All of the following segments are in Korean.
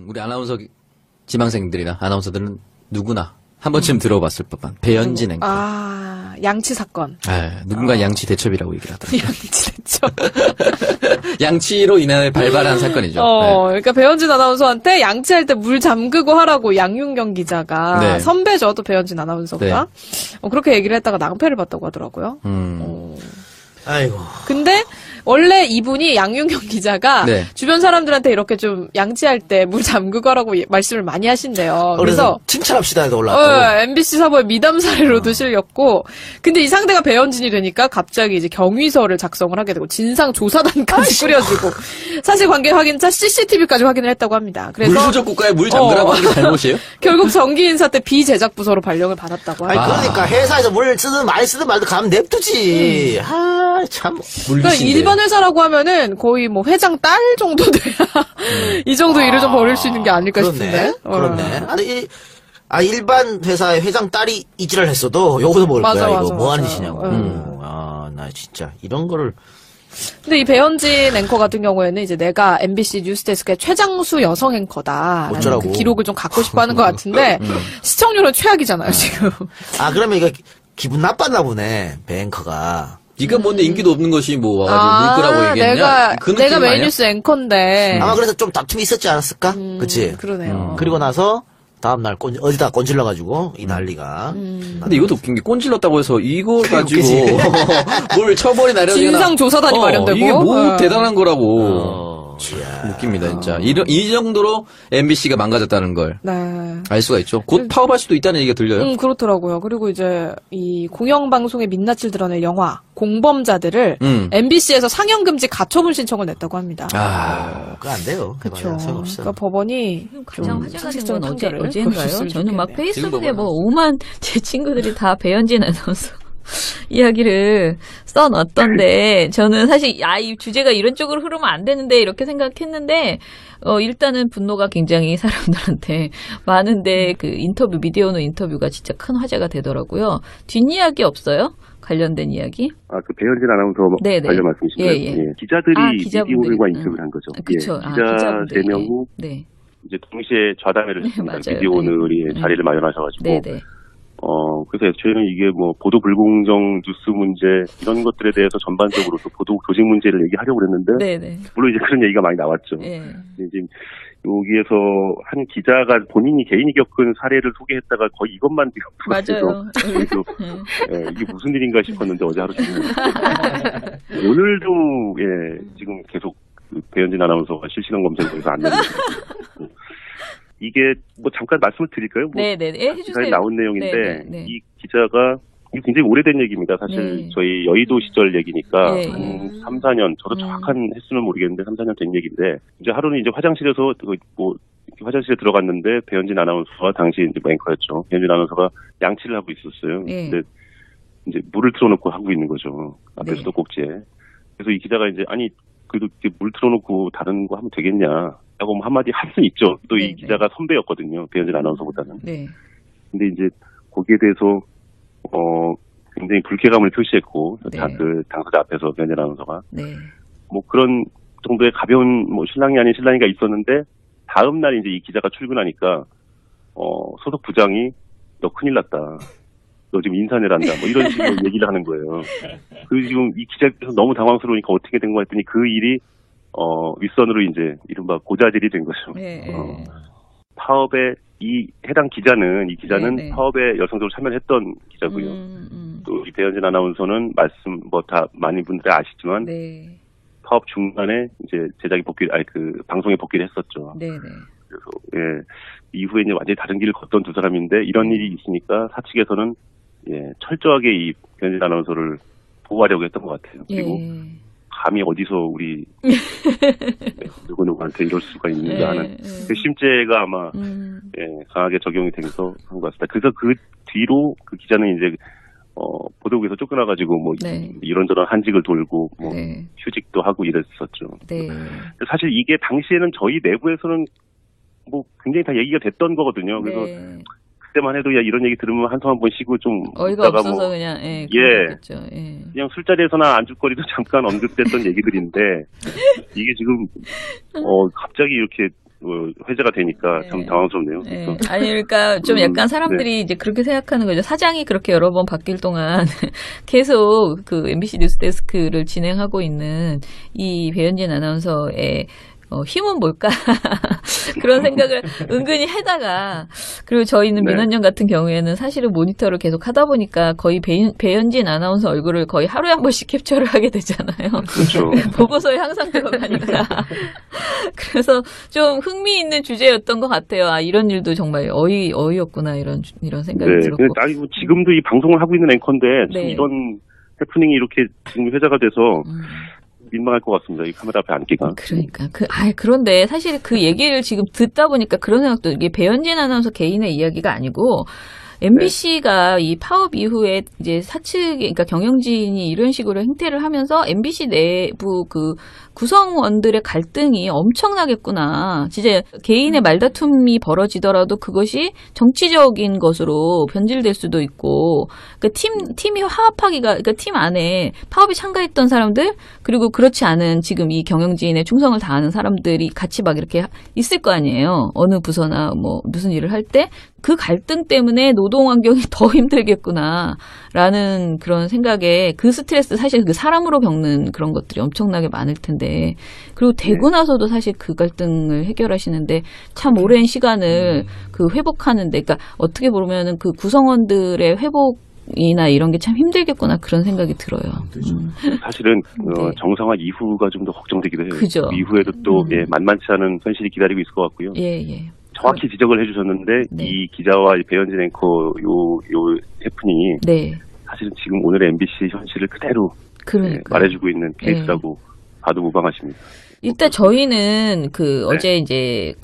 우리 아나운서 지망생들이나 아나운서들은 누구나 한 번쯤 들어봤을 법한 배현진 앵커. 아, 양치 사건. 누군가 양치 대첩이라고 얘기를 하더라고요. 양치 대첩. 양치로 인해 발발한 사건이죠. 그러니까 배현진 아나운서한테 양치할 때 물 잠그고 하라고 양윤경 기자가 네. 선배죠, 또 배현진 아나운서가. 네. 그렇게 얘기를 했다가 낭패를 봤다고 하더라고요. 아이고. 근데 원래 이분이 양윤경 기자가 네. 주변 사람들한테 이렇게 좀 양치할 때 물 잠그고 하라고 말씀을 많이 하신대요. 그래서 칭찬합시다 해서 올라왔다고. MBC 사보에 미담 사례로도 실렸고, 근데 이 상대가 배현진이 되니까 갑자기 이제 경위서를 작성을 하게 되고 진상 조사단까지 꾸려지고 사실관계 확인차 CCTV까지 확인을 했다고 합니다. 그래서 물 부족 국가에 물 잠그라고 하는 게 잘못이에요? 결국 정기 인사 때 비제작 부서로 발령을 받았다고 아니, 합니다. 그러니까 회사에서 물 쓰든 많이 쓰든 말도 가면 냅두지. 참. 그러니까 일반 회사라고 하면은 거의 뭐 회장 딸 정도 돼야 이 정도 일을 좀 벌일 수 있는 게 아닐까 싶은데. 그렇네. 아니, 일반 회사의 회장 딸이 이지랄 했어도 요거도 먹을 맞아, 거야. 맞아, 이거 뭐 하는 맞아. 짓이냐고. 나 진짜 이런 거를. 근데 이 배현진 앵커 같은 경우에는 이제 내가 MBC 뉴스데스크의 최장수 여성 앵커다. 어쩌라고. 그 기록을 좀 갖고 싶어 하는 것 같은데 시청률은 최악이잖아요, 지금. 그러면 이거 기분 나빴나 보네. 배 앵커가. 네가 뭔데 인기도 없는 것이 뭐 와가지고 물 끄라고 얘기했냐? 내가 메인뉴스 앵커인데. 아마 그래서 좀 다툼이 있었지 않았을까? 그치? 그러네요. 그리고 나서 다음날 어디다 꼰질러가지고 이 난리가. 근데 이것도 웃긴 게 꼰질렀다고 해서 이거 가지고 웃기지. 뭘 처벌이 나려지거나 진상조사단이 마련되고. 이게 뭐 대단한 거라고. 이야. 웃깁니다 진짜. 이 정도로 MBC가 망가졌다는 걸 알 네. 수가 있죠. 곧 파업할 수도 있다는 얘기가 들려요. 그렇더라고요. 그리고 이제 이 공영방송의 민낯을 드러낸 영화 공범자들을 MBC에서 상영금지 가처분 신청을 냈다고 합니다. 그거 안 돼요. 그렇죠. 소용없어. 그러니까 법원이 가장 화제가 된 건 판결을 어제인가요? 해줬으면 저는 막 좋겠네요. 페이스북에 뭐 오만 제 친구들이 다 배현진 아나운서 이야기를 써놨던데 저는 사실 이 주제가 이런 쪽으로 흐르면 안 되는데 이렇게 생각했는데 일단은 분노가 굉장히 사람들한테 많은데 그 인터뷰 미디어오늘 인터뷰가 진짜 큰 화제가 되더라고요. 뒷이야기 없어요? 관련된 이야기? 그 배현진 아나운서 네네. 관련 말씀이신가요? 예. 기자들이 기자분들이. 미디어오늘과 인터뷰를 한 거죠. 그쵸. 기자 3명이 네. 이제 동시에 좌담회를 했습니다. 맞아요. 미디어오늘이 자리를 마련하셔가지고. 네네. 그래서 저희는 이게 뭐 보도 불공정, 뉴스 문제 이런 것들에 대해서 전반적으로 또 보도 조직 문제를 얘기하려고 그랬는데 네네. 물론 이제 그런 얘기가 많이 나왔죠. 예. 이제 여기에서 한 기자가 본인이 개인이 겪은 사례를 소개했다가 거의 이것만 맞아요. 이게 무슨 일인가 싶었는데 어제 하루 종일 오늘도 지금 계속 배현진 아나운서가 실시간 검색어에서 안 나오고 이게 뭐 잠깐 말씀을 드릴까요? 네네. 해주세요. 나온 내용인데 네네. 이 기자가 이게 굉장히 오래된 얘기입니다. 사실 저희 여의도 시절 얘기니까 한 3, 4년 저도 정확한 횟수는 모르겠는데 3, 4년 된 얘기인데 이제 하루는 이제 화장실에서 화장실에 들어갔는데 배현진 아나운서가 당시 이제 앵커였죠. 배현진 아나운서가 양치를 하고 있었어요. 근데 이제 물을 틀어놓고 하고 있는 거죠. 앞에 수도꼭지에. 그래서 이 기자가 이제 그래도 물 틀어놓고 다른 거 하면 되겠냐. 라고 한마디 할 수 있죠. 또 이 기자가 선배였거든요. 배현진 아나운서보다는. 네. 근데 이제 거기에 대해서 굉장히 불쾌감을 표시했고 그 당사자 앞에서 배현진 아나운서가 뭐 그런 정도의 가벼운 뭐 신랑이 아닌 신랑이가 있었는데 다음 날 이제 이 기자가 출근하니까 소속 부장이 너 큰일 났다. 너 지금 인사내란다. 뭐 이런 식으로 얘기를 하는 거예요. 그리고 지금 이 기자께서 너무 당황스러우니까 어떻게 된 거 했더니 그 일이 윗선으로 이제 이른바 고자질이 된 거죠. 파업에 이 기자는 파업에 열성적으로 참여를 했던 기자고요. 또 이 배현진 아나운서는 다 많은 분들이 아시지만 파업 중간에 이제 방송에 복귀를 했었죠. 그래서 이후에 이제 완전히 다른 길을 걷던 두 사람인데 이런 일이 있으니까 사측에서는 철저하게 이 배현진 아나운서를 보호하려고 했던 것 같아요. 그리고 감히 어디서 우리 누구누구한테 이럴 수가 있는가 하는 그 심죄가 아마 강하게 적용이 되면서 한 것 같습니다. 그래서 그 뒤로 그 기자는 이제 보도국에서 쫓겨나가지고 뭐 이런저런 한직을 돌고 뭐 휴직도 하고 이랬었죠. 사실 이게 당시에는 저희 내부에서는 뭐 굉장히 다 얘기가 됐던 거거든요. 그래서 그때만 해도 야 이런 얘기 들으면 한숨 한번 쉬고 좀 어이가 없어서 그냥 그냥 술자리에서나 안주거리도 잠깐 언급됐던 얘기들인데 이게 지금 갑자기 이렇게 회자가 되니까 참 네. 당황스럽네요. 네. 그래서 아니, 그러니까 좀 약간 사람들이 이제 그렇게 생각하는 거죠. 사장이 그렇게 여러 번 바뀔 동안 계속 그 MBC 뉴스데스크를 진행하고 있는 이 배현진 아나운서의 힘은 뭘까? 그런 생각을 은근히 하다가, 그리고 저희는 네. 민원연 같은 경우에는 사실은 모니터를 계속 하다 보니까 거의 배현진 아나운서 얼굴을 거의 하루에 한 번씩 캡처를 하게 되잖아요. 그렇죠. 보고서에 항상 들어가니까. 그래서 좀 흥미있는 주제였던 것 같아요. 아, 이런 일도 정말 어이없구나, 이런 생각이 네. 들었고. 근데 아니, 지금도 이 방송을 하고 있는 앵커인데, 참 네. 이런 해프닝이 이렇게 지금 회자가 돼서 민망할 것 같습니다. 이 카메라 앞에 앉기가. 그러니까 그런데 사실 그 얘기를 지금 듣다 보니까 그런 생각도, 이게 배현진 아나운서 개인의 이야기가 아니고 MBC가 이 파업 이후에 이제 사측, 그러니까 경영진이 이런 식으로 행태를 하면서 MBC 내부 그 구성원들의 갈등이 엄청나겠구나. 진짜 개인의 말다툼이 벌어지더라도 그것이 정치적인 것으로 변질될 수도 있고, 그러니까 팀이 화합하기가, 그러니까 팀 안에 파업에 참가했던 사람들, 그리고 그렇지 않은 지금 이 경영진에 충성을 다하는 사람들이 같이 막 이렇게 있을 거 아니에요. 어느 부서나 뭐 무슨 일을 할 때 그 갈등 때문에 노동 환경이 더 힘들겠구나라는 그런 생각에, 그 스트레스, 사실 그 사람으로 겪는 그런 것들이 엄청나게 많을 텐데, 그리고 되고 나서도 사실 그 갈등을 해결하시는데 참 오랜 시간을 그 회복하는데, 그러니까 어떻게 보면은 그 구성원들의 회복이나 이런 게 참 힘들겠구나, 그런 생각이 들어요. 사실은 네. 정상화 이후가 좀 더 걱정되기도 해요. 그죠. 이후에도 또 만만치 않은 현실이 기다리고 있을 것 같고요. 예. 정확히 지적을 해주셨는데 네. 이 기자와 이 배현진 앵커 요 해프닝이 네. 사실은 지금 오늘의 MBC 현실을 그대로 그러니까 말해주고 있는 케이스라고 봐도 무방하십니다. 일단 저희는 어제 이제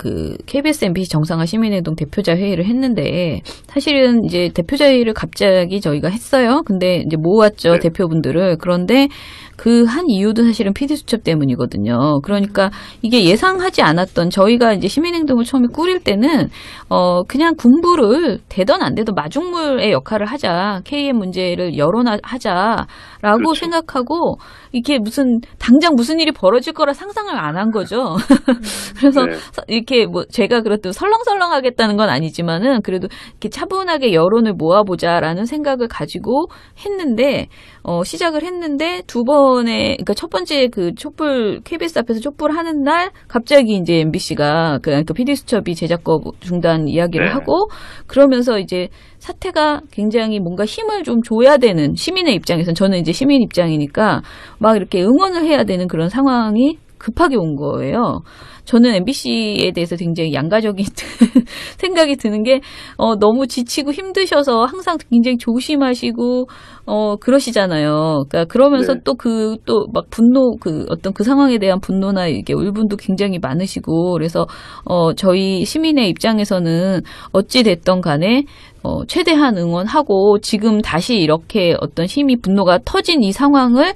KBS MBC 정상화 시민행동 대표자 회의를 했는데, 사실은 이제 대표자 회의를 갑자기 저희가 했어요. 근데 이제 모았죠, 네. 대표분들을. 그런데 그 한 이유도 사실은 PD 수첩 때문이거든요. 그러니까 이게 예상하지 않았던, 저희가 이제 시민행동을 처음에 꾸릴 때는 그냥 군부를 되던 안 되던 마중물의 역할을 하자, KM 문제를 여론하자라고 그렇죠. 생각하고, 이게 당장 무슨 일이 벌어질 거라 상상을 안 한 거죠. 그래서 네. 이렇게 뭐 제가 그렇다고 설렁설렁 하겠다는 건 아니지만은, 그래도 이렇게 차분하게 여론을 모아보자라는 생각을 가지고 했는데, 시작을 했는데 두 번에, 그러니까 첫 번째 그 촛불, KBS 앞에서 촛불 하는 날 갑자기 이제 MBC가 그러니까 PD수첩이 제작법 중단 이야기를 네. 하고, 그러면서 이제 사태가 굉장히 뭔가 힘을 좀 줘야 되는, 시민의 입장에서는, 저는 이제 시민 입장이니까 막 이렇게 응원을 해야 되는 그런 상황이 급하게 온 거예요. 저는 MBC에 대해서 굉장히 양가적인 생각이 드는 게, 너무 지치고 힘드셔서 항상 굉장히 조심하시고, 그러시잖아요. 그러니까 그러면서 네. 또 막 분노, 어떤 그 상황에 대한 분노나 이게 울분도 굉장히 많으시고, 그래서, 저희 시민의 입장에서는 어찌됐던 간에, 최대한 응원하고, 지금 다시 이렇게 어떤 힘이, 분노가 터진 이 상황을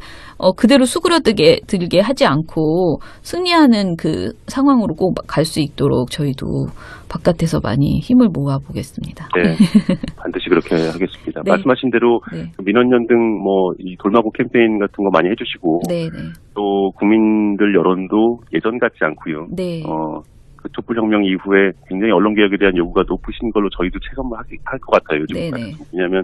그대로 수그러들게 하지 않고 승리하는 그 상황으로 꼭 갈 수 있도록 저희도 바깥에서 많이 힘을 모아 보겠습니다. 네, 반드시 그렇게 하겠습니다. 네. 말씀하신 대로 네. 민원연 등 이 돌마고 캠페인 같은 거 많이 해주시고 네. 또 국민들 여론도 예전 같지 않고요. 네. 그 촛불혁명 이후에 굉장히 언론개혁에 대한 요구가 높으신 걸로 저희도 체감을 할 것 같아요. 요즘. 네네. 왜냐하면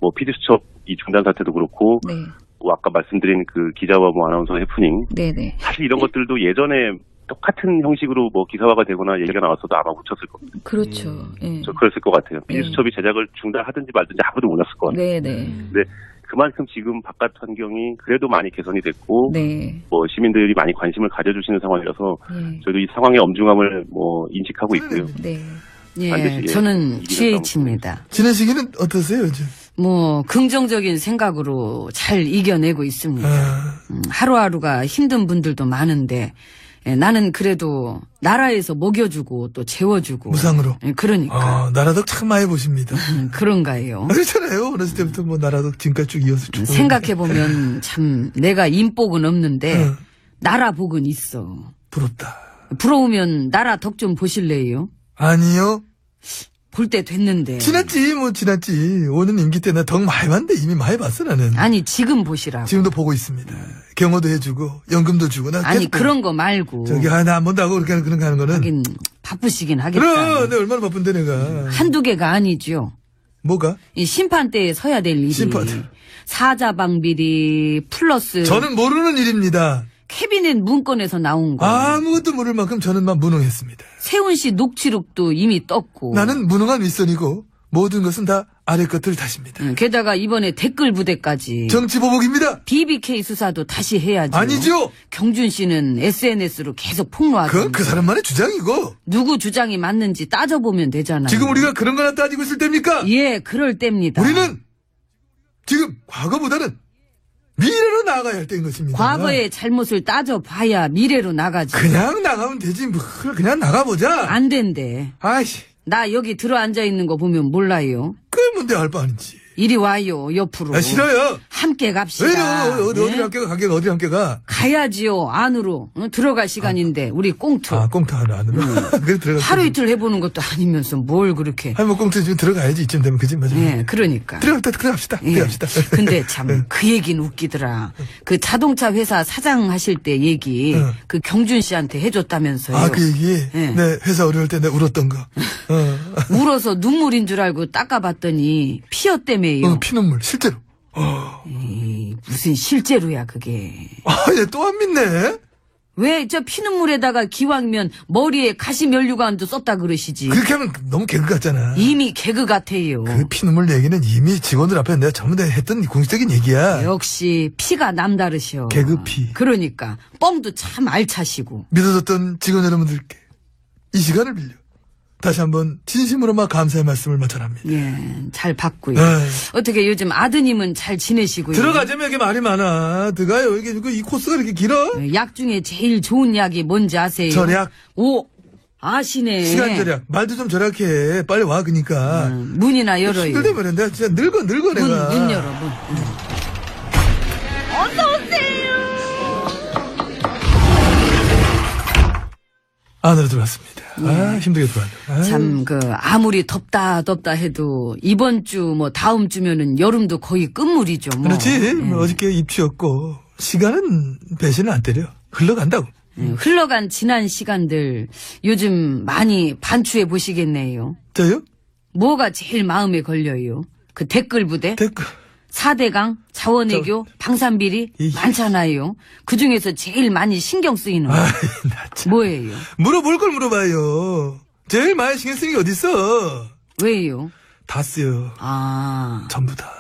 뭐 PD수첩 이 중단 사태도 그렇고 네. 뭐 아까 말씀드린 그 기자와 뭐 아나운서 해프닝, 네네. 사실 이런 것들도 예전에 똑같은 형식으로 뭐 기사화가 되거나 얘기가 나왔어도 아마 묻혔을 겁니다. 그렇죠. 예. 저 그랬을 것 같아요. 네. PD수첩이 제작을 중단하든지 말든지 아무도 몰랐을 것 같아요. 네네. 근데 그만큼 지금 바깥 환경이 그래도 많이 개선이 됐고, 네. 뭐 시민들이 많이 관심을 가져주시는 상황이라서 네. 저희도 이 상황의 엄중함을 뭐 인식하고 있고요. 네. 반드시, 예, 예, 저는 이기는 GH입니다. 지내시기는 어떠세요, 요즘? 뭐 긍정적인 생각으로 잘 이겨내고 있습니다. 하루하루가 힘든 분들도 많은데 나는 그래도 나라에서 먹여주고 또 재워주고 무상으로. 그러니까 나라덕 참 많이 보십니다. 그런가요? 그렇잖아요. 어렸을 때부터 뭐 나라덕 지금까지 쭉 이어서 쭉. 생각해보면 참 내가 인복은 없는데 나라 복은 있어. 부럽다. 부러우면 나라 덕 좀 보실래요? 아니요. 볼 때 됐는데. 지났지, 뭐, 지났지. 5년 임기 때 나 덕 많이 봤는데 이미 많이 봤어, 나는. 아니, 지금 보시라고. 지금도 보고 있습니다. 경호도 해주고, 연금도 주고, 나 아니, 계속 그런 거 말고. 저기, 나 안 본다고 그렇게 그런 거 하는 거는. 하긴, 바쁘시긴 하겠다. 그래, 내가 얼마나 바쁜데, 내가. 한두 개가 아니죠. 뭐가? 이 심판대에 서야 될 일이. 심판대. 사자방비리, 플러스. 저는 모르는 일입니다. 캐비넷 문건에서 나온 거. 아무것도 모를 만큼 저는 막 무능했습니다. 세훈 씨 녹취록도 이미 떴고. 나는 무능한 윗선이고, 모든 것은 다 아래 것들 탓입니다. 게다가 이번에 댓글 부대까지. 정치보복입니다. BBK 수사도 다시 해야죠. 아니죠. 경준 씨는 SNS로 계속 폭로하고. 그건 그 사람만의 주장이고. 누구 주장이 맞는지 따져보면 되잖아요. 지금 우리가 그런 거나 따지고 있을 때입니까? 예, 그럴 때입니다. 우리는 지금 과거보다는 미래로 나아가야 할 때인 것입니다. 과거의 잘못을 따져봐야 미래로 나가지. 그냥 나가면 되지. 뭐 그냥 나가보자. 안 된대. 아이씨. 나 여기 들어앉아 있는 거 보면 몰라요. 그게 뭔데 할 바 아니지. 이리 와요, 옆으로. 아, 싫어요. 함께 갑시다. 왜 어디 네? 함께 가? 가야지요, 안으로. 들어갈 시간인데, 우리 꽁트. 아, 꽁트 안으로. 그래 들어가. 하루 이틀 해보는 것도 아니면서 뭘 그렇게. 아니, 뭐 꽁트 지금 들어가야지. 이쯤 되면 그지 맞아. 예, 그러니까. 들어갑시다. 예. 들어갑시다. 근데 참, 그 얘기는 웃기더라. 그 자동차 회사 사장 하실 때 얘기, 응. 그 경준 씨한테 해줬다면서요. 아, 그 얘기? 예. 내 회사 어려울 때 내가 울었던 거. 울어서 눈물인 줄 알고 닦아봤더니 피어 때문에요. 피눈물, 실제로. 무슨 실제로야 그게. 아, 얘 또 안 믿네? 왜 저 피눈물에다가 기왕이면 머리에 가시면류관도 썼다 그러시지. 그렇게 하면 너무 개그 같잖아. 이미 개그 같아요. 그 피눈물 얘기는 이미 직원들 앞에 내가 전부 다 했던 공식적인 얘기야. 역시 피가 남다르셔. 개그피. 그러니까 뻥도 참 알차시고. 믿어줬던 직원 여러분들께 이 시간을 빌려 다시 한번 진심으로 막 감사의 말씀을 전합니다. 예, 잘 봤고요. 에이. 어떻게 요즘 아드님은 잘 지내시고요? 들어가자면 이게 말이 많아. 들어가요. 이게 이 코스가 이렇게 길어? 약 중에 제일 좋은 약이 뭔지 아세요? 절약. 오, 아시네. 시간 절약. 말도 좀 절약해. 빨리 와, 그니까. 문이나 열어요. 힘들대 말이야. 내가 진짜 늙어, 내가. 문 열어, 문. 안으로 들어왔습니다. 아, 힘들게 들어왔네. 참, 아무리 덥다 해도, 이번 주, 다음 주면은 여름도 거의 끝물이죠, 뭐. 그렇지. 뭐 어저께 입추였고, 시간은 배신을 안 때려. 흘러간다고. 흘러간 지난 시간들, 요즘 많이 반추해 보시겠네요. 저요? 뭐가 제일 마음에 걸려요? 그 댓글 부대? 댓글. 4대강, 자원외교, 방산비리, 많잖아요. 그 중에서 제일 많이 신경 쓰이는 거. 아이, 나 참. 뭐예요? 물어볼 걸 물어봐요. 제일 많이 신경 쓰는 게 어딨어? 왜요? 다 쓰여. 아, 전부 다.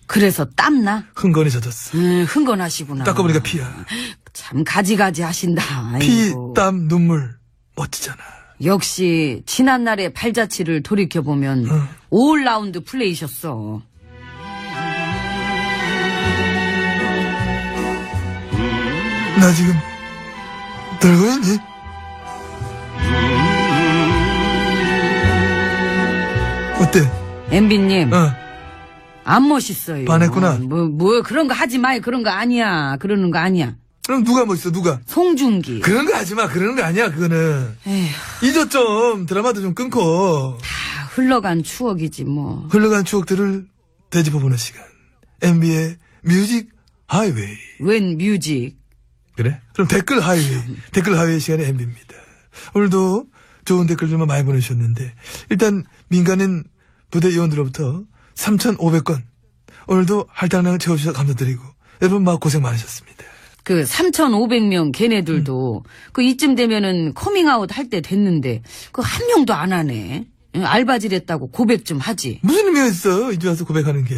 그래서 땀나? 흥건히 젖었어. 흥건하시구나. 닦아보니까 피야. 참 가지가지 하신다. 피, 아이고. 땀, 눈물. 멋지잖아. 역시 지난날의 발자취를 돌이켜보면 5라운드 플레이셨어. 나 지금 늙어 있니? 어때? MB님 어. 안 멋있어요. 반했구나. 뭐 그런 거 하지 마요. 그런 거 아니야. 그러는 거 아니야. 그럼 누가 멋있어, 누가? 송중기. 그런 거 하지 마. 그러는 거 아니야, 그거는. 에휴, 잊어 좀. 드라마도 좀 끊고. 다 흘러간 추억이지 뭐. 흘러간 추억들을 되짚어보는 시간. MB의 뮤직 하이웨이. 웬 뮤직. 그래? 그럼 댓글 하이웨이. 댓글 하이웨이 시간에 MB입니다. 오늘도 좋은 댓글들만 많이 보내주셨는데, 일단 민간인 부대 요원들로부터 3,500건. 오늘도 할당량을 채워주셔서 감사드리고, 여러분 막 고생 많으셨습니다. 그 3,500명 걔네들도 그 이쯤 되면은 커밍아웃 할 때 됐는데 그 한 명도 안 하네. 알바질 했다고 고백 좀 하지. 무슨 의미가 있어, 이제 와서 고백하는 게.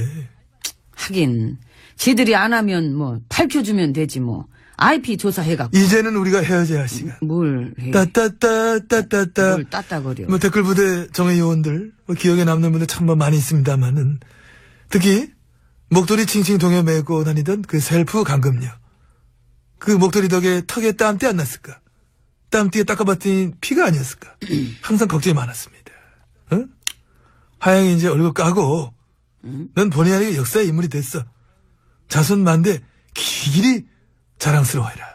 하긴 지들이 안 하면 밝혀주면 되지 뭐. IP 조사해갖고. 이제는 우리가 헤어져야 할 시간. 뭘 해. 따따따따따따. 뭘 따따거려. 댓글 부대 정예 요원들, 기억에 남는 분들 참 많이 있습니다만은, 특히, 목도리 칭칭 동여 메고 다니던 그 셀프 감금녀. 그 목도리 덕에 턱에 땀띠 안 났을까? 땀띠에 닦아봤더니 피가 아니었을까? 항상 걱정이 많았습니다. 어? 하양이 이제 얼굴 까고, 넌 본의 아니게 역사의 인물이 됐어. 자손만대 길이 자랑스러워해라.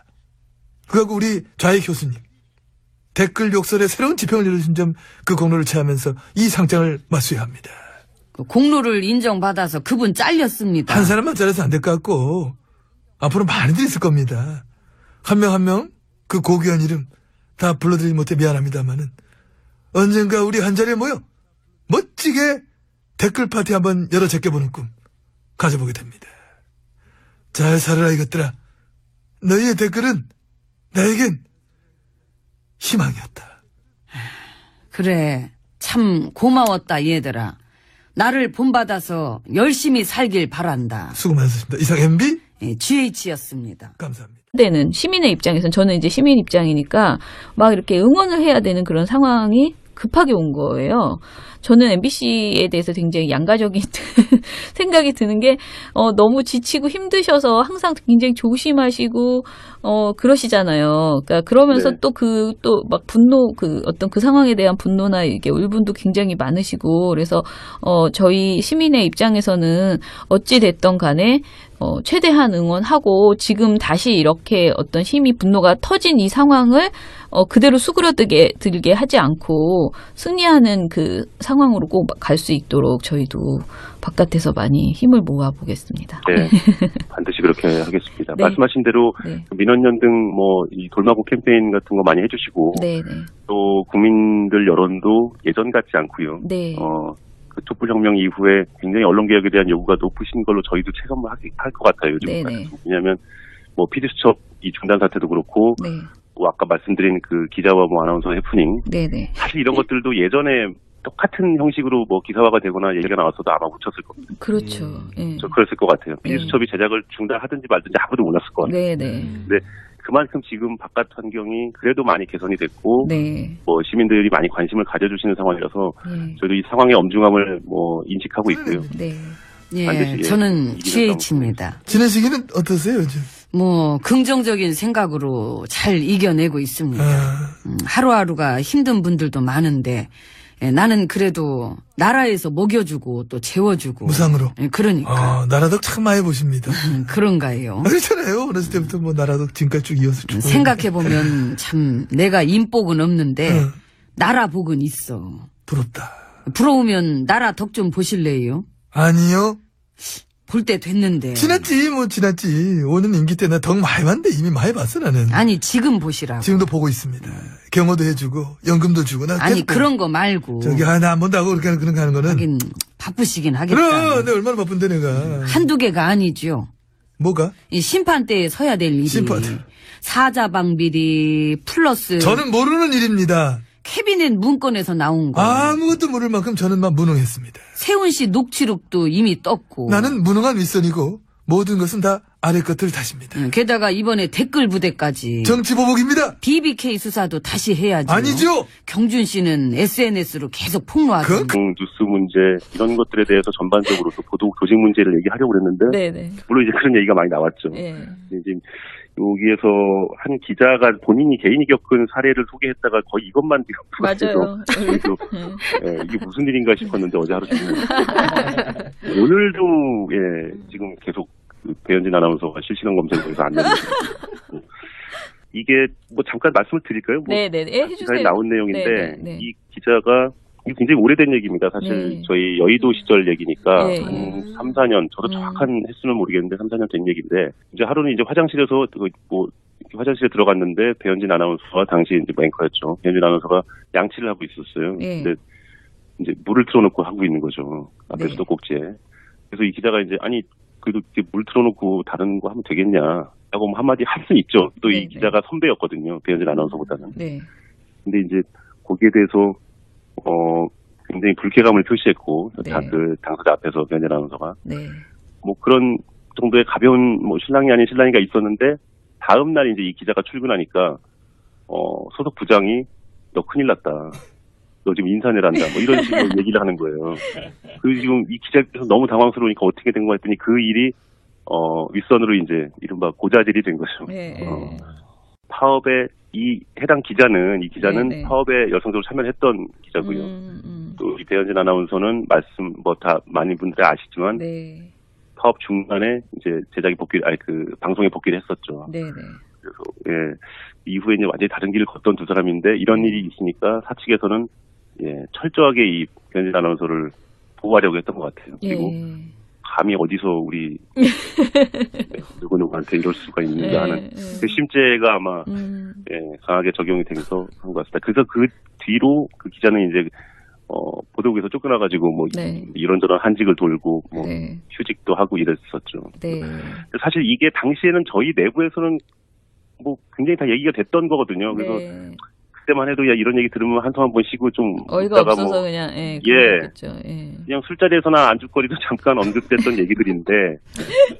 그하고 우리 좌익 교수님. 댓글 욕설의 새로운 지평을 열어준 점 그 공로를 체하면서 이 상장을 맞수해야 합니다. 그 공로를 인정받아서 그분 잘렸습니다. 한 사람만 잘해서 안 될 것 같고 앞으로 많이들 있을 겁니다. 한 명 한 명 그 고귀한 이름 다 불러드리지 못해 미안합니다만은 언젠가 우리 한 자리에 모여 멋지게 댓글 파티 한번 열어 제껴보는 꿈 가져보게 됩니다. 잘 살아라 이것들아. 너희의 댓글은 나에겐 희망이었다. 그래, 참 고마웠다 얘들아. 나를 본받아서 열심히 살길 바란다. 수고 많으셨습니다. 이상 MB GH였습니다. 감사합니다. 때는 시민의 입장에서는 저는 이제 시민 입장이니까 막 이렇게 응원을 해야 되는 그런 상황이 급하게 온 거예요. 저는 MBC에 대해서 굉장히 양가적인 생각이 드는 게 너무 지치고 힘드셔서 항상 굉장히 조심하시고 그러시잖아요. 그러니까 그러면서 네. 또 막 분노 어떤 그 상황에 대한 분노나 이게 울분도 굉장히 많으시고 그래서 저희 시민의 입장에서는 어찌 됐던 간에 최대한 응원하고 지금 다시 이렇게 어떤 힘이 분노가 터진 이 상황을 그대로 수그러들게 하지 않고 승리하는 그 상황으로 꼭 갈 수 있도록 저희도 바깥에서 많이 힘을 모아 보겠습니다. 네, 반드시 그렇게 하겠습니다. 네. 말씀하신 대로 네. 민원연 등 이 돌마고 캠페인 같은 거 많이 해주시고 네, 네. 또 국민들 여론도 예전 같지 않고요. 네. 그 촛불혁명 이후에 굉장히 언론개혁에 대한 요구가 높으신 걸로 저희도 체감을 할 것 같아요. 요즘. 네네. 왜냐하면 PD수첩 이 중단 사태도 그렇고 네. 아까 말씀드린 그 기자와 아나운서 해프닝 네, 네. 사실 이런 것들도 예전에 똑같은 형식으로 기사화가 되거나 얘기가 나왔어도 아마 묻혔을 겁니다. 그렇죠. 예. 저 그랬을 것 같아요. 피디수첩이 제작을 중단하든지 말든지 아무도 몰랐을 것 같아요. 네, 네. 근데 그만큼 지금 바깥 환경이 그래도 많이 개선이 됐고 네. 시민들이 많이 관심을 가져주시는 상황이라서 네. 저희도 이 상황의 엄중함을 인식하고 있고요. 네. 예, 반드시, 저는 이기는 GH입니다. 지난 시기는 어떠세요 요즘? 긍정적인 생각으로 잘 이겨내고 있습니다. 하루하루가 힘든 분들도 많은데 나는 그래도 나라에서 먹여주고 또 재워주고 무상으로. 그러니까 나라덕 참 많이 보십니다. 그런가요? 그렇잖아요. 어렸을 때부터 나라덕 지금까지 쭉 이어서 쭉. 생각해보면 참 내가 인복은 없는데 나라 복은 있어. 부럽다. 부러우면 나라 덕 좀 보실래요? 아니요. 볼 때 됐는데. 지났지. 5년 임기 때 나 덕 많이 봤는데 이미 많이 봤어 나는. 아니 지금 보시라고. 지금도 보고 있습니다. 경호도 해주고 연금도 주고 나 아니 계속 그런 거 말고. 나 안 본다고 그렇게 그런 거 하는 거는. 하긴 바쁘시긴 하겠다. 그럼 내가 얼마나 바쁜데 내가. 한두 개가 아니죠. 뭐가? 이 심판대에 서야 될 일이. 심판대. 사자방비리 플러스. 저는 모르는 일입니다. 캐비넷 문건에서 나온 거. 아무것도 모를 만큼 저는 무능했습니다. 세훈 씨 녹취록도 이미 떴고. 나는 무능한 윗선이고 모든 것은 다 아래 것들 탓입니다. 게다가 이번에 댓글 부대까지. 정치보복입니다. BBK 수사도 다시 해야죠. 아니죠. 경준 씨는 SNS로 계속 폭로하고. 뉴스 문제 이런 것들에 대해서 전반적으로 또 보도 조직 문제를 얘기하려고 그랬는데 네, 네. 물론 이제 그런 얘기가 많이 나왔죠. 예. 지금 여기에서 한 기자가 개인이 겪은 사례를 소개했다가 거의 이것만 맞아요. 저희도 이게 무슨 일인가 싶었는데 어제 하루 종일 오늘도 지금 계속 배현진 아나운서가 실시간 검색어에서 안 되는 이게 잠깐 말씀을 드릴까요? 네네 해주세요. 나온 내용인데 네네. 이 기자가 이게 굉장히 오래된 얘기입니다. 사실 네. 저희 여의도 시절 얘기니까 네. 한 3, 4년 저도 정확한 횟수는 모르겠는데 3, 4년 된 얘기인데 이제 하루는 이제 화장실에서 화장실에 들어갔는데 배현진 아나운서가 당시 이제 앵커였죠. 배현진 아나운서가 양치를 하고 있었어요. 네. 근데 이제 물을 틀어놓고 하고 있는 거죠. 앞에 네. 수도꼭지에. 그래서 이 기자가 이제 그래도 이렇게 물 틀어놓고 다른 거 하면 되겠냐라고 한마디 할 수 있죠. 또 이 네. 기자가 선배였거든요. 배현진 아나운서보다는. 네. 근데 이제 거기에 대해서 굉장히 불쾌감을 표시했고 네. 그 당사자 앞에서 배현진 아나운서가 네. 그런 정도의 가벼운 신랑이 아닌 신랑이가 있었는데 다음 날 이제 이 기자가 출근하니까 소속 부장이 너 큰일 났다. 너 지금 인사내란다. 이런 식으로 얘기를 하는 거예요. 그리고 지금 이 기자께서 너무 당황스러우니까 어떻게 된 거 했더니 그 일이 윗선으로 이제 이른바 고자질이 된 거죠. 네. 파업에 이 기자는 네네. 파업에 열성적으로 참여했던 기자고요. 또 이 배현진 아나운서는 다 많은 분들이 아시지만 네. 파업 중간에 이제 방송에 복귀를 했었죠. 네네. 그래서 예 이후에 이제 완전히 다른 길을 걷던 두 사람인데 이런 일이 있으니까 사측에서는 예 철저하게 이 변진 아나운서를 보호하려고 했던 것 같아요. 그리고 감히 어디서 우리 누구누구한테 이럴 수가 있는가 하는 그 심죄가 아마 예, 강하게 적용이 되면서 한 것 같습니다. 그래서 그 뒤로 그 기자는 이제 보도국에서 쫓겨나가지고 뭐 이런저런 한직을 돌고 뭐 휴직도 하고 이랬었죠. 사실 이게 당시에는 저희 내부에서는 뭐 굉장히 다 얘기가 됐던 거거든요. 그래서 그때만 해도 야 이런 얘기 들으면 한숨 한번 쉬고 좀 어이가 없어서 그냥 그냥 술자리에서나 안주거리도 잠깐 언급됐던 얘기들인데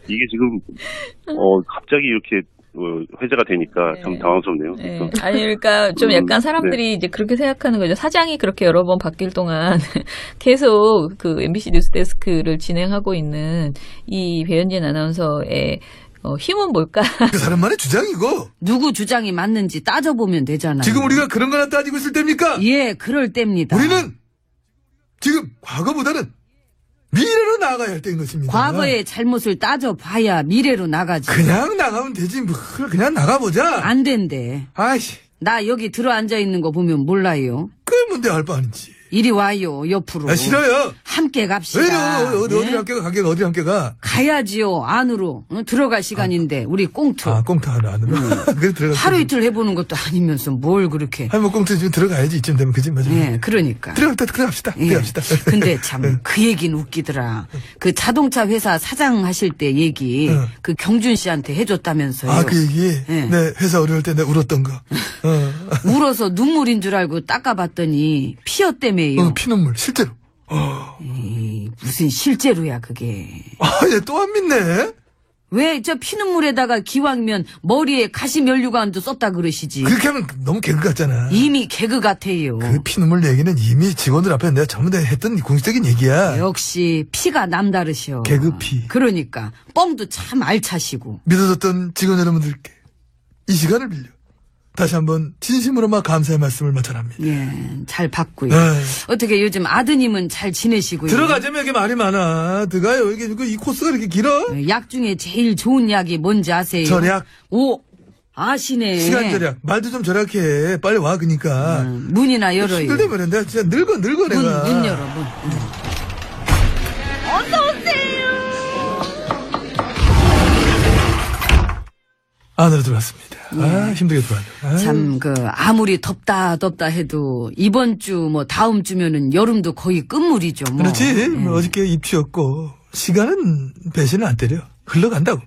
이게 지금 갑자기 이렇게 회자가 되니까 참 당황스럽네요. 아니 그러니까 좀 약간 사람들이 이제 그렇게 생각하는 거죠. 사장이 그렇게 여러 번 바뀔 동안 계속 그 MBC 뉴스데스크를 진행하고 있는 이 배현진 아나운서의 힘은 뭘까? 그 사람만의 주장이고. 누구 주장이 맞는지 따져보면 되잖아요. 지금 우리가 그런 거나 따지고 있을 때입니까? 예, 그럴 때입니다. 우리는 지금 과거보다는 미래로 나아가야 할 때인 것입니다. 과거의 잘못을 따져봐야 미래로 나가지. 그냥 나가면 되지. 뭐 그냥 나가보자. 안 된대. 아이씨. 나 여기 들어앉아 있는 거 보면 몰라요. 그게 뭔데 할 바 아닌지. 이리 와요, 옆으로. 아, 싫어요. 함께 갑시다. 왜요? 어디 함께 가? 어디 함께 가? 가야지요, 안으로. 들어갈 시간인데, 우리 꽁트. 꽁트 안으로. 그래, 들어가. 하루 이틀 해보는 것도 아니면서 뭘 그렇게. 아니, 뭐 꽁트 지금 들어가야지, 이쯤 되면. 그지, 맞아. 예, 그러니까. 들어갑시다. 예. 들어갑시다. 근데 참, 그 얘기는 웃기더라. 그 자동차 회사 사장 하실 때 얘기, 그 경준 씨한테 해줬다면서요. 아, 그 얘기? 예. 네, 회사 어려울 때 내가 울었던 거. 울어서 눈물인 줄 알고 닦아봤더니, 피었다며요. 피눈물, 실제로. 무슨 실제로야, 그게. 얘 또 안 믿네? 왜 저 피눈물에다가 기왕이면 머리에 가시면류관도 썼다 그러시지. 그렇게 하면 너무 개그 같잖아. 이미 개그 같아요. 그 피눈물 얘기는 이미 직원들 앞에 내가 전부 다 했던 공식적인 얘기야. 역시 피가 남다르셔. 개그 피. 그러니까 뻥도 참 알차시고. 믿어줬던 직원 여러분들께 이 시간을 빌려 다시 한번 진심으로만 감사의 말씀을 전합니다. 예, 잘 받고요. 어떻게 요즘 아드님은 잘 지내시고요? 들어가자면 이게 말이 많아. 들어가요. 이게 이 코스가 이렇게 길어? 약 중에 제일 좋은 약이 뭔지 아세요? 절약. 오, 아시네. 시간 절약. 말도 좀 절약해. 빨리 와, 그니까. 문이나 열어요. 힘들다면 내가 진짜 늙어 내가. 문 열어, 문. 어서오세요! 안으로 들어왔습니다. 힘들게 들어왔네. 참, 아무리 덥다 해도, 이번 주, 다음 주면은 여름도 거의 끝물이죠, 뭐. 그렇지. 어저께 입추였고, 시간은 배신을 안 때려. 흘러간다고.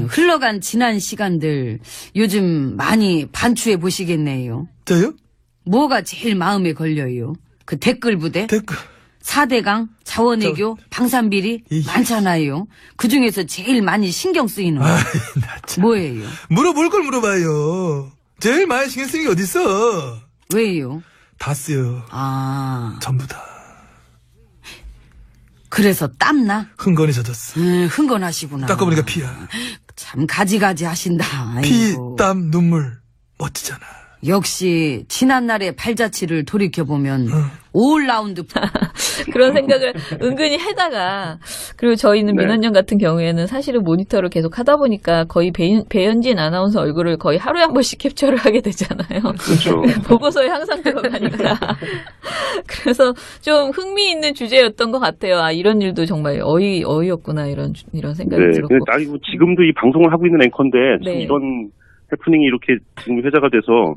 흘러간 지난 시간들, 요즘 많이 반추해 보시겠네요. 저요? 뭐가 제일 마음에 걸려요? 그 댓글 부대? 댓글. 4대강, 자원외교, 방산비리 많잖아요. 그중에서 제일 많이 신경 쓰이는 거. 뭐예요? 물어볼 걸 물어봐요. 제일 많이 신경 쓰이는 게 어딨어? 왜요? 다 쓰여. 전부 다. 그래서 땀나? 흥건히 젖었어. 흥건하시구나. 닦아보니까 피야. 참 가지가지 하신다. 피, 땀, 눈물 멋지잖아. 역시 지난날의 발자취를 돌이켜보면 5라운드 그런 생각을 은근히 하다가 그리고 저희는 민원연 같은 경우에는 사실은 모니터를 계속 하다 보니까 거의 배현진 아나운서 얼굴을 거의 하루에 한 번씩 캡처를 하게 되잖아요. 그렇죠. 보고서에 항상 들어가니까. 그래서 좀 흥미있는 주제였던 것 같아요. 이런 일도 정말 어이없구나 이런 생각이 들었고. 근데 지금도 이 방송을 하고 있는 앵커인데 참 이런 해프닝이 이렇게 지금 회자가 돼서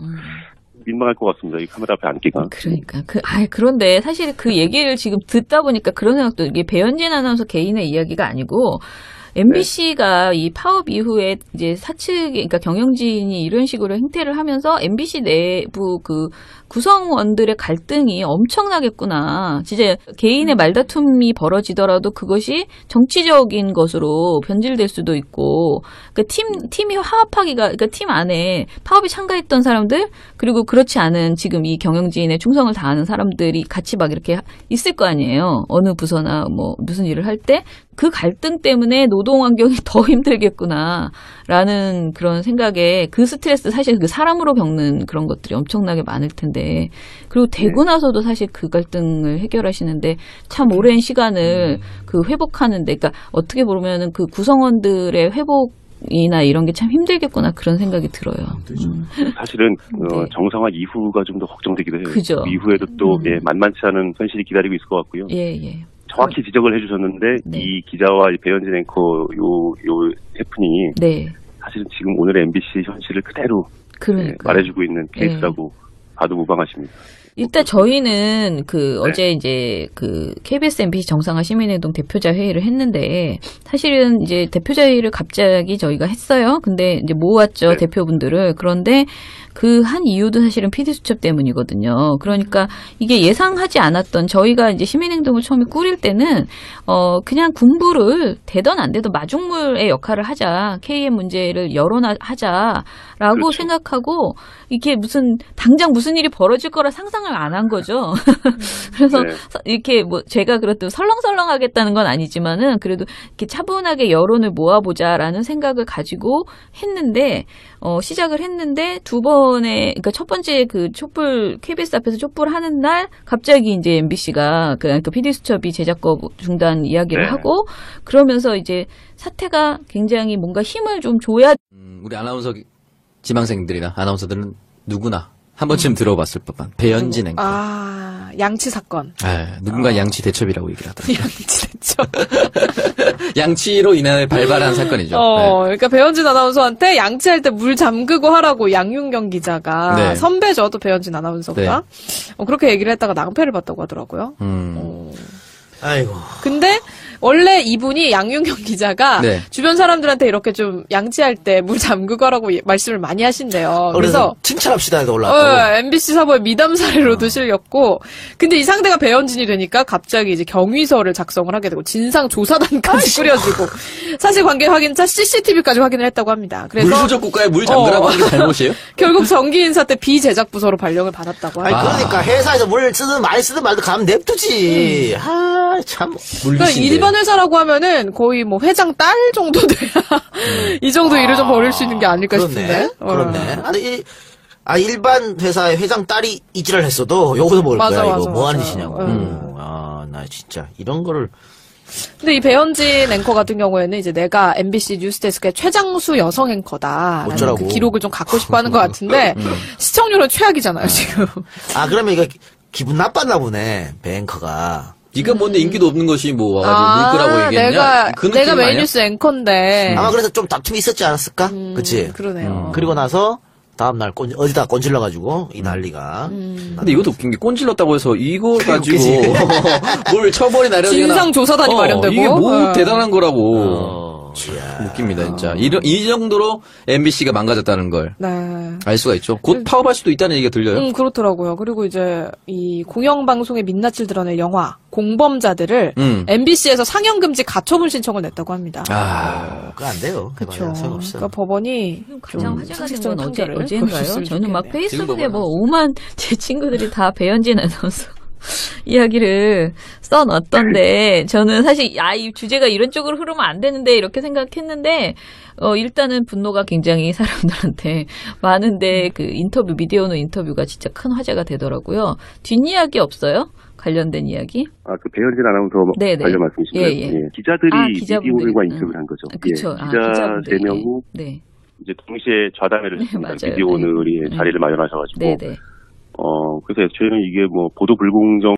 민망할 것 같습니다. 이 카메라 앞에 앉기가. 그러니까 그런데 사실 그 얘기를 지금 듣다 보니까 그런 생각도 이게 배현진 아나운서 개인의 이야기가 아니고 MBC가 이 파업 이후에 이제 그러니까 경영진이 이런 식으로 행태를 하면서 MBC 내부 그 구성원들의 갈등이 엄청나겠구나. 진짜 개인의 말다툼이 벌어지더라도 그것이 정치적인 것으로 변질될 수도 있고, 그러니까 팀이 그러니까 팀 안에 파업에 참가했던 사람들, 그리고 그렇지 않은 지금 이 경영진에 충성을 다하는 사람들이 같이 막 이렇게 있을 거 아니에요. 어느 부서나 무슨 일을 할 때 그 갈등 때문에 노동 환경이 더 힘들겠구나라는 그런 생각에 그 스트레스 사실 그 사람으로 겪는 그런 것들이 엄청나게 많을 텐데 그리고 되고 나서도 사실 그 갈등을 해결하시는데 참 오랜 시간을 그 회복하는데 그러니까 어떻게 보면은 그 구성원들의 회복 이나 이런 게 참 힘들겠구나 그런 생각이 들어요. 사실은 네. 정상화 이후가 좀 더 걱정되기도 해요. 그죠. 이후에도 또 만만치 않은 현실이 기다리고 있을 것 같고요. 예, 예. 정확히 지적을 해주셨는데 네. 이 기자와 이 배현진 앵커 요 해프닝이 네. 사실은 지금 오늘의 MBC 현실을 그대로 그러니까. 말해주고 있는 케이스라고 봐도 무방하십니다. 일단 저희는 어제 이제 KBS MBC 정상화 시민행동 대표자 회의를 했는데 사실은 이제 대표자 회의를 갑자기 저희가 했어요. 근데 이제 모았죠. 네. 대표분들을. 그런데 그 한 이유도 사실은 PD 수첩 때문이거든요. 그러니까 이게 예상하지 않았던 저희가 이제 시민행동을 처음에 꾸릴 때는 그냥 군부를 되던 안 되던 마중물의 역할을 하자. KM 문제를 여론하자라고 그렇죠. 생각하고 이게 당장 무슨 일이 벌어질 거라 상상을 안 한 거죠. 그래서 네. 이렇게 제가 그렇다고 설렁설렁 하겠다는 건 아니지만은 그래도 이렇게 차분하게 여론을 모아보자라는 생각을 가지고 했는데 시작을 했는데 두 번에 그러니까 첫 번째 촛불 KBS 앞에서 촛불 하는 날 갑자기 이제 MBC가 그 PD 수첩이 제작거 중단 이야기를 네. 하고 그러면서 이제 사태가 굉장히 뭔가 힘을 좀 줘야 우리 아나운서 지망생들이나 아나운서들은 누구나 한 번쯤 들어봤을 법한 배현진 앵커. 양치 사건. 누군가 양치 대첩이라고 얘기를 하더라고요. 양치 대첩. 양치로 인해 발발한 사건이죠. 그러니까 배현진 아나운서한테 양치할 때 물 잠그고 하라고 양윤경 기자가 네. 선배죠, 또 배현진 아나운서가. 그렇게 얘기를 했다가 낭패를 봤다고 하더라고요. 아이고. 근데 원래 이분이 양윤경 기자가 네. 주변 사람들한테 이렇게 좀 양치할 때 물 잠그고 하라고 말씀을 많이 하신대요. 그래서 칭찬합시다 해서 올라왔고. MBC 사보에 미담 사례로도 실렸고, 근데 이 상대가 배현진이 되니까 갑자기 이제 경위서를 작성을 하게 되고 진상조사단까지 꾸려지고 사실관계 확인차 CCTV까지 확인을 했다고 합니다. 그래서 물부족 국가에 물 잠그라고 하는 게 잘못이에요? 결국 정기 인사 때 비제작 부서로 발령을 받았다고 아니 합니다. 그러니까 회사에서 물 많이 쓰든 말든 가면 냅두지. 참. 그러니까 일반 회사라고 하면은 거의 뭐 회장 딸 정도 돼야 이 정도 일을 좀 벌일 수 있는 게 아닐까 싶은데. 그렇네. 아니 일반 회사의 회장 딸이 이지랄 했어도 요거도 먹을 맞아, 거야. 맞아, 이거 뭐 하는 맞아. 짓이냐고. 나 진짜 이런 거를. 근데 이 배현진 앵커 같은 경우에는 이제 내가 MBC 뉴스데스크의 최장수 여성 앵커다. 어쩌라고. 그 기록을 좀 갖고 싶어 하는 것 같은데 시청률은 최악이잖아요, 지금. 그러면 이거 기분 나빴나 보네. 배 앵커가. 네가 뭔데 인기도 없는 것이 뭐 와가지고 물 끄라고 얘기했냐? 내가 메인뉴스 앵커인데. 아마 그래서 좀 다툼이 있었지 않았을까? 그치? 그러네요. 그리고 나서 다음날 어디다 꼰질러가지고 이 난리가. 근데 이것도 웃긴 게 꼰질렀다고 해서 이걸 가지고 웃기지. 뭘 처벌이 나려나 진상조사단이 마련되고. 이게 뭐 대단한 거라고. 이야. 웃깁니다 진짜. 이 정도로 MBC가 망가졌다는 걸 알 네. 수가 있죠. 곧 파업할 수도 있다는 얘기가 들려요. 그렇더라고요. 그리고 이제 이 공영방송의 민낯을 드러낸 영화 공범자들을 음. MBC에서 상영금지 가처분 신청을 냈다고 합니다. 그거 안 돼요. 그렇죠. 소용없어. 그러니까 법원이 가장 좀 화제가 된 상식적인 건 판결을 어제인가요? 내렸으면 저는 막 좋겠네요. 페이스북에 뭐 5만 제 친구들이 다 배현진 아나운서 이야기를 써놨던데 저는 사실 이 주제가 이런 쪽으로 흐르면 안 되는데 이렇게 생각했는데 일단은 분노가 굉장히 사람들한테 많은데 그 인터뷰 인터뷰가 진짜 큰 화제가 되더라고요. 뒷이야기 없어요? 관련된 이야기? 그 배현진 아나운서 네네. 관련 말씀이신가요? 예. 기자들이 기자분들이. 미디어오늘과 인터뷰를 한 거죠. 그쵸. 기자 3명이 네. 이제 동시에 좌담회를 했습니다. 맞아요. 미디어오늘이 자리를 마련하셔가지고. 네네. 그래서 저희는 이게 뭐 보도 불공정